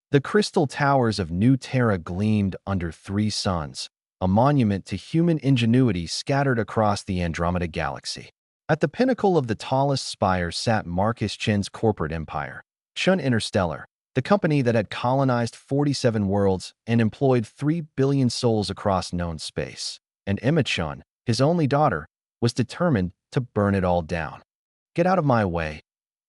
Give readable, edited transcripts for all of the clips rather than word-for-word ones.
The crystal towers of New Terra gleamed under three suns, a monument to human ingenuity scattered across the Andromeda galaxy. At the pinnacle of the tallest spire sat Marcus Chen's corporate empire, Chun Interstellar, the company that had colonized 47 worlds and employed 3 billion souls across known space. And Emma Chun, his only daughter, was determined to burn it all down. "Get out of my way,"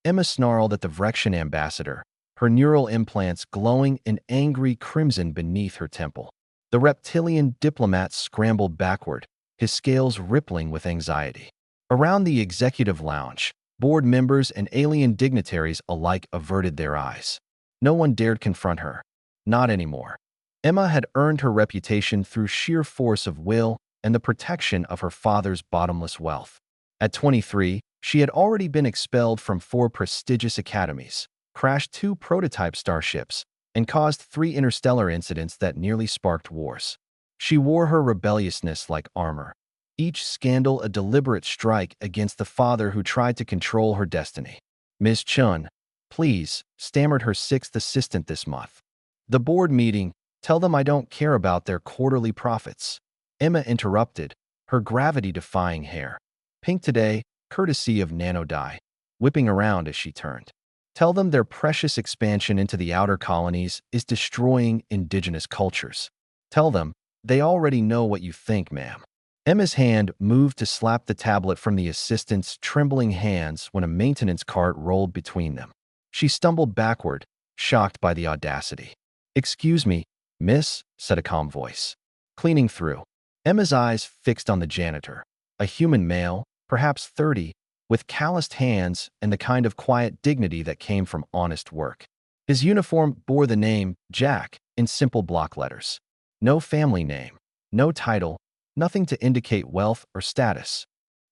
Emma snarled at the Vrexian ambassador, her neural implants glowing in angry crimson beneath her temple. The reptilian diplomat scrambled backward, his scales rippling with anxiety. Around the executive lounge, board members and alien dignitaries alike averted their eyes. No one dared confront her. Not anymore. Emma had earned her reputation through sheer force of will and the protection of her father's bottomless wealth. At 23, she had already been expelled from 4 prestigious academies, crashed 2 prototype starships, and caused 3 interstellar incidents that nearly sparked wars. She wore her rebelliousness like armor, each scandal a deliberate strike against the father who tried to control her destiny. "Ms. Chun, please," stammered her 6th assistant this month. "The board meeting, tell them I don't care about their quarterly profits." Emma interrupted, her gravity-defying hair pink today, courtesy of nanodye, whipping around as she turned. "Tell them their precious expansion into the outer colonies is destroying indigenous cultures. Tell them they already know what you think, ma'am." Emma's hand moved to slap the tablet from the assistant's trembling hands when a maintenance cart rolled between them. She stumbled backward, shocked by the audacity. "Excuse me, miss," said a calm voice. Cleaning through. Emma's eyes fixed on the janitor, a human male, perhaps 30, with calloused hands and the kind of quiet dignity that came from honest work. His uniform bore the name Jack in simple block letters. No family name, no title, nothing to indicate wealth or status.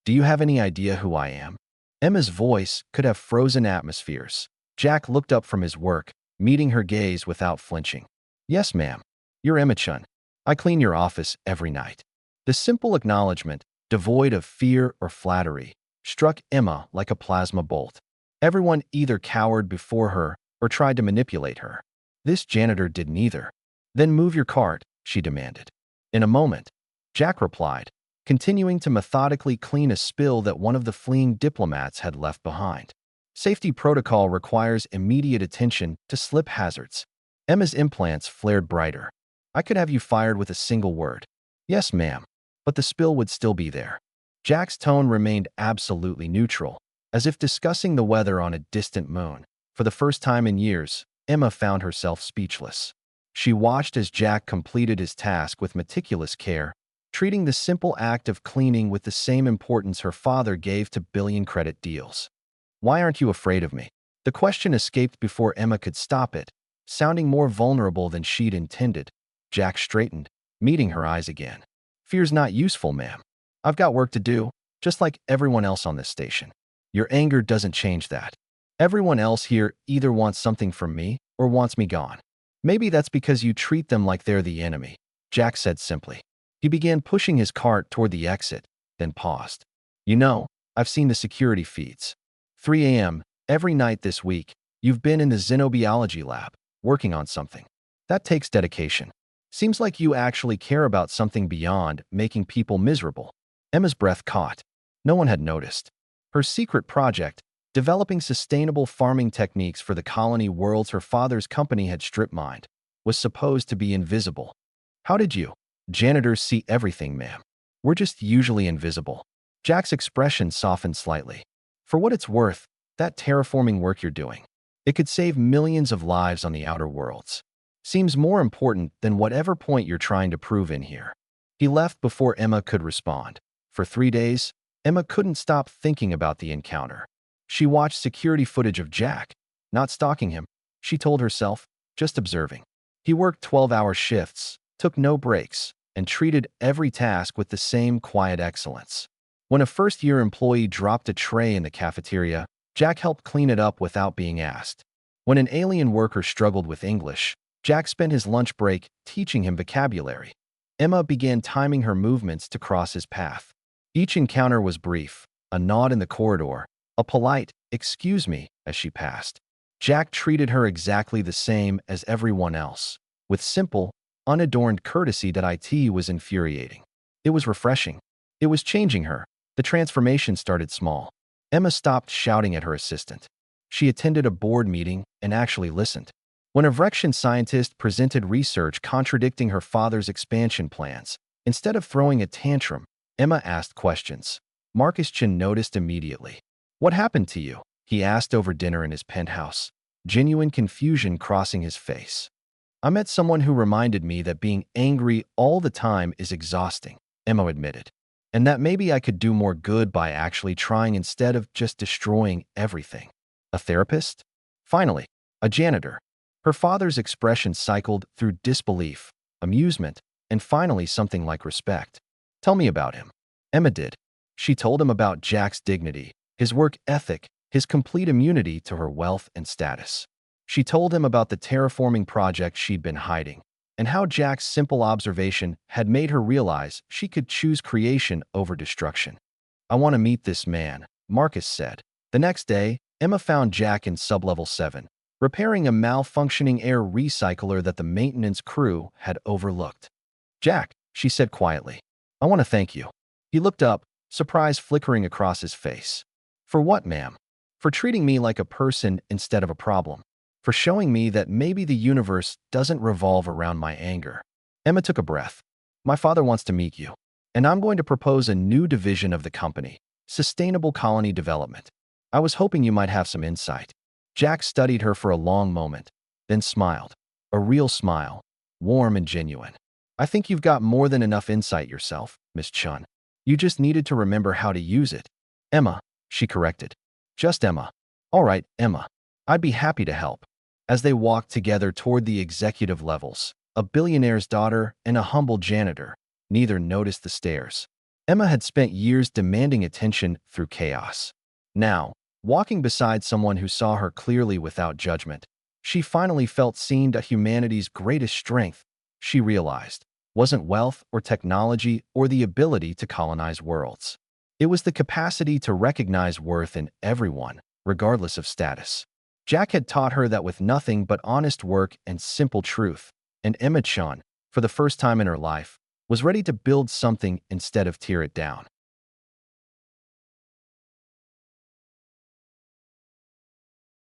"Do you have any idea who I am?" Emma's voice could have frozen atmospheres. Jack looked up from his work, meeting her gaze without flinching. "Yes, ma'am. You're Emma Chun. I clean your office every night." The simple acknowledgement, devoid of fear or flattery, struck Emma like a plasma bolt. Everyone either cowered before her or tried to manipulate her. This janitor did neither. "Then move your cart," she demanded. In a moment, Jack replied, continuing to methodically clean a spill that one of the fleeing diplomats had left behind. Safety protocol requires immediate attention to slip hazards. Emma's implants flared brighter. "I could have you fired with a single word." "Yes, ma'am," but the spill would still be there. Jack's tone remained absolutely neutral, as if discussing the weather on a distant moon. For the first time in years, Emma found herself speechless. She watched as Jack completed his task with meticulous care, treating the simple act of cleaning with the same importance her father gave to billion-credit deals. "Why aren't you afraid of me?" The question escaped before Emma could stop it, sounding more vulnerable than she'd intended. Jack straightened, meeting her eyes again. "Fear's not useful, ma'am. I've got work to do, just like everyone else on this station. Your anger doesn't change that. Everyone else here either wants something from me or wants me gone. Maybe that's because you treat them like they're the enemy," Jack said simply. He began pushing his cart toward the exit, then paused. "You know, I've seen the security feeds. 3 a.m. every night this week, you've been in the xenobiology lab, working on something. That takes dedication. Seems like you actually care about something beyond making people miserable." Emma's breath caught. No one had noticed. Her secret project, developing sustainable farming techniques for the colony worlds her father's company had strip-mined, was supposed to be invisible. "How did you?" "Janitors see everything, ma'am. We're just usually invisible." Jack's expression softened slightly. "For what it's worth, that terraforming work you're doing, it could save millions of lives on the outer worlds. Seems more important than whatever point you're trying to prove in here." He left before Emma could respond. For 3 days, Emma couldn't stop thinking about the encounter. She watched security footage of Jack, not stalking him, she told herself, just observing. He worked 12-hour shifts, took no breaks, and treated every task with the same quiet excellence. When a first-year employee dropped a tray in the cafeteria, Jack helped clean it up without being asked. When an alien worker struggled with English, Jack spent his lunch break teaching him vocabulary. Emma began timing her movements to cross his path. Each encounter was brief, a nod in the corridor, a polite "excuse me" as she passed. Jack treated her exactly the same as everyone else, with simple, unadorned courtesy that IT was infuriating. It was refreshing. It was changing her. The transformation started small. Emma stopped shouting at her assistant. She attended a board meeting and actually listened. When a Vrexian scientist presented research contradicting her father's expansion plans, instead of throwing a tantrum, Emma asked questions. Marcus Chin noticed immediately. "What happened to you?" he asked over dinner in his penthouse, genuine confusion crossing his face. "I met someone who reminded me that being angry all the time is exhausting," Emma admitted, "and that maybe I could do more good by actually trying instead of just destroying everything." A therapist? Finally, a janitor. Her father's expression cycled through disbelief, amusement, and finally something like respect. "Tell me about him." Emma did. She told him about Jack's dignity, his work ethic, his complete immunity to her wealth and status. She told him about the terraforming project she'd been hiding, and how Jack's simple observation had made her realize she could choose creation over destruction. "I want to meet this man," Marcus said. The next day, Emma found Jack in sublevel 7, repairing a malfunctioning air recycler that the maintenance crew had overlooked. "Jack," she said quietly, "I want to thank you." He looked up, surprise flickering across his face. "For what, ma'am?" "For treating me like a person instead of a problem. For showing me that maybe the universe doesn't revolve around my anger." Emma took a breath. "My father wants to meet you, and I'm going to propose a new division of the company, Sustainable Colony Development. I was hoping you might have some insight." Jack studied her for a long moment, then smiled. A real smile, warm and genuine. "I think you've got more than enough insight yourself, Miss Chun. You just needed to remember how to use it." "Emma," she corrected. "Just Emma." "All right, Emma. I'd be happy to help." As they walked together toward the executive levels, a billionaire's daughter and a humble janitor, neither noticed the stares. Emma had spent years demanding attention through chaos. Now, walking beside someone who saw her clearly without judgment, she finally felt seen that humanity's greatest strength, she realized, wasn't wealth or technology or the ability to colonize worlds. It was the capacity to recognize worth in everyone, regardless of status. Jack had taught her that with nothing but honest work and simple truth, and Emma Chan, for the first time in her life, was ready to build something instead of tear it down.